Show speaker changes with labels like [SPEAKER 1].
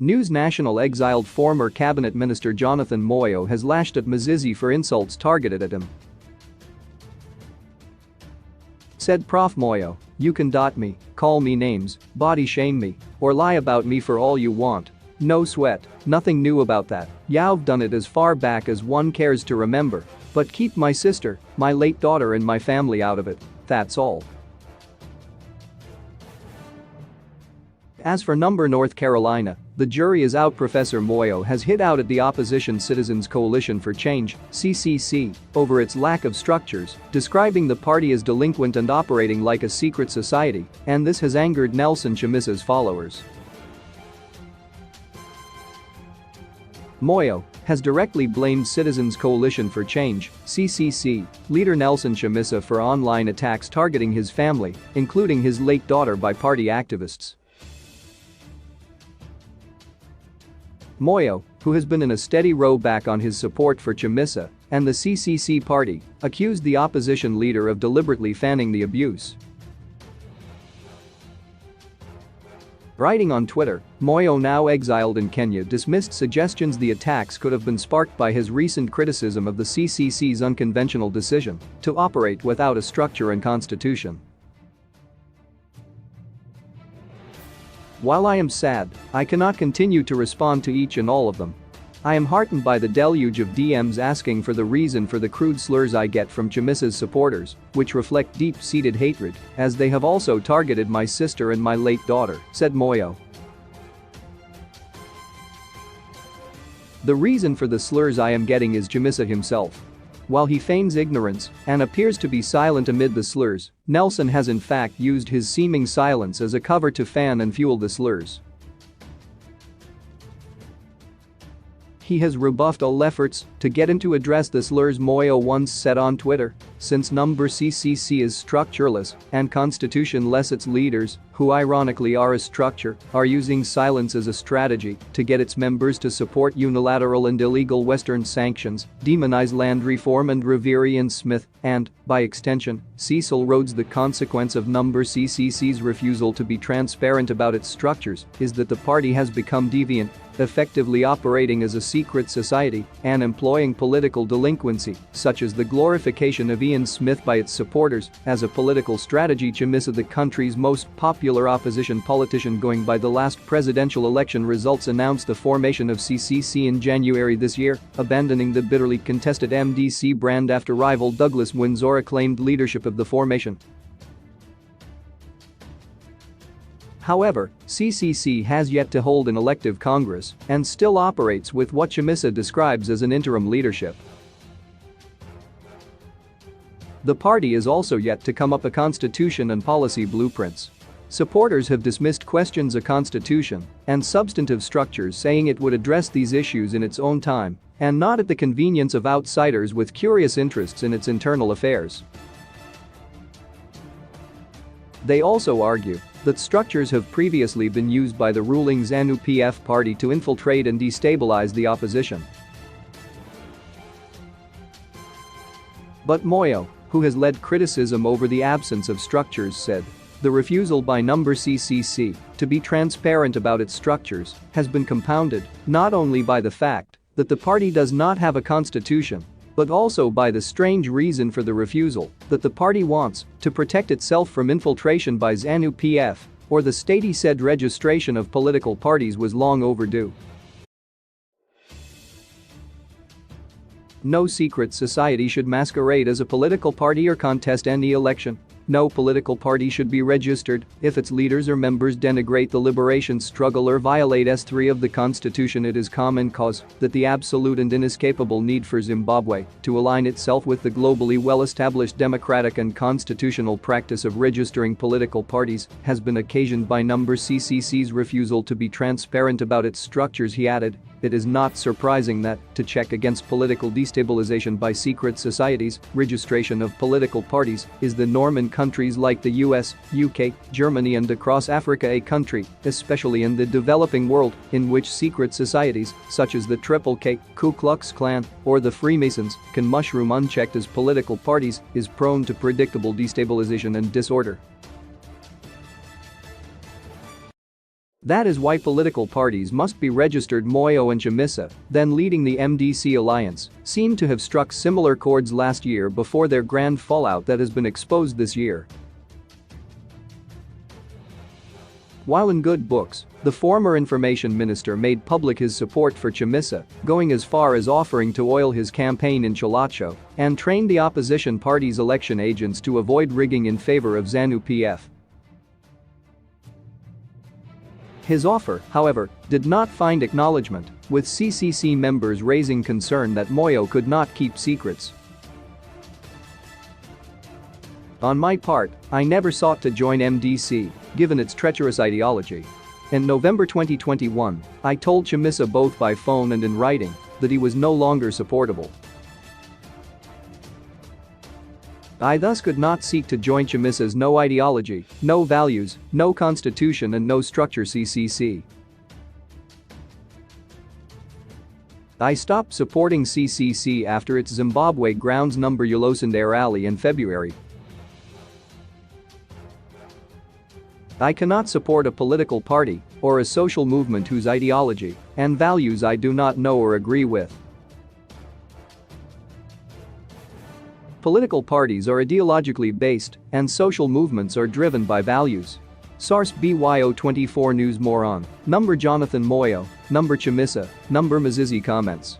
[SPEAKER 1] News National exiled former cabinet minister Jonathan Moyo has lashed at Mazizi for insults targeted at him. Said Prof Moyo, "You can dot me, call me names, body shame me, or lie about me for all you want. No sweat, nothing new about that. You've done it as far back as one cares to remember. But keep my sister, my late daughter and my family out of it, that's all." As for North Carolina, the jury is out. Professor Moyo has hit out at the opposition Citizens Coalition for Change, CCC, over its lack of structures, describing the party as delinquent and operating like a secret society, and this has angered Nelson Chamisa's followers. Moyo has directly blamed Citizens Coalition for Change, CCC, leader Nelson Chamisa for online attacks targeting his family, including his late daughter, by party activists. Moyo, who has been in a steady row back on his support for Chamisa and the CCC party, accused the opposition leader of deliberately fanning the abuse. Writing on Twitter, Moyo, now exiled in Kenya, dismissed suggestions the attacks could have been sparked by his recent criticism of the CCC's unconventional decision to operate without a structure and constitution. "While I am sad, I cannot continue to respond to each and all of them. I am heartened by the deluge of DMs asking for the reason for the crude slurs I get from Chamisa's supporters, which reflect deep-seated hatred, as they have also targeted my sister and my late daughter," said Moyo. "The reason for the slurs I am getting is Chamisa himself. While he feigns ignorance and appears to be silent amid the slurs, Nelson has in fact used his seeming silence as a cover to fan and fuel the slurs. He has rebuffed all efforts to get him to address the slurs," Moyo once said on Twitter. "Since CCC is structureless and constitutionless, its leaders, who ironically are a structure, are using silence as a strategy to get its members to support unilateral and illegal Western sanctions, demonize land reform and revere Ian Smith, and, by extension, Cecil Rhodes. The consequence of CCC's refusal to be transparent about its structures is that the party has become deviant, effectively operating as a secret society and employing political delinquency, such as the glorification of Ian Smith by its supporters, as a political strategy." Chamisa, the country's most popular opposition politician going by the last presidential election results, announced the formation of CCC in January this year, abandoning the bitterly contested MDC brand after rival Douglas Windsor claimed leadership of the formation. However, CCC has yet to hold an elective Congress and still operates with what Chamisa describes as an interim leadership. The party is also yet to come up a constitution and policy blueprints. Supporters have dismissed questions of constitution and substantive structures, saying it would address these issues in its own time and not at the convenience of outsiders with curious interests in its internal affairs. They also argue that structures have previously been used by the ruling ZANU-PF party to infiltrate and destabilize the opposition. But Moyo, who has led criticism over the absence of structures, said, "The refusal by CCC to be transparent about its structures has been compounded not only by the fact that the party does not have a constitution, but also by the strange reason for the refusal, that the party wants to protect itself from infiltration by ZANU-PF, or the state." He said registration of political parties was long overdue. "No secret society should masquerade as a political party or contest any election. No political party should be registered if its leaders or members denigrate the liberation struggle or violate S3 of the Constitution. It is common cause that the absolute and inescapable need for Zimbabwe to align itself with the globally well-established democratic and constitutional practice of registering political parties has been occasioned by CCC's refusal to be transparent about its structures." He added, "It is not surprising that, to check against political destabilization by secret societies, registration of political parties is the norm in countries like the US, UK, Germany and across Africa, a country, especially in the developing world, in which secret societies, such as the KKK, Ku Klux Klan, or the Freemasons, can mushroom unchecked as political parties, is prone to predictable destabilization and disorder." That is why political parties must be registered. Moyo and Chamisa, then leading the MDC alliance, seem to have struck similar chords last year before their grand fallout that has been exposed this year. While in good books, the former information minister made public his support for Chamisa, going as far as offering to oil his campaign in Chalacho and trained the opposition party's election agents to avoid rigging in favor of ZANU-PF. His offer, however, did not find acknowledgement, with CCC members raising concern that Moyo could not keep secrets. On my part, I never sought to join MDC, given its treacherous ideology. In November 2021, I told Chamisa both by phone and in writing that he was no longer supportable. I thus could not seek to join Chamisa's no ideology, no values, no constitution and no structure CCC. I stopped supporting CCC after its Zimbabwe grounds number Ulosande rally in February. I cannot support a political party or a social movement whose ideology and values I do not know or agree with. Political parties are ideologically based and social movements are driven by values. Source BYO24 News. More on number Jonathan Moyo, number Chamisa, number mazizi. Comments.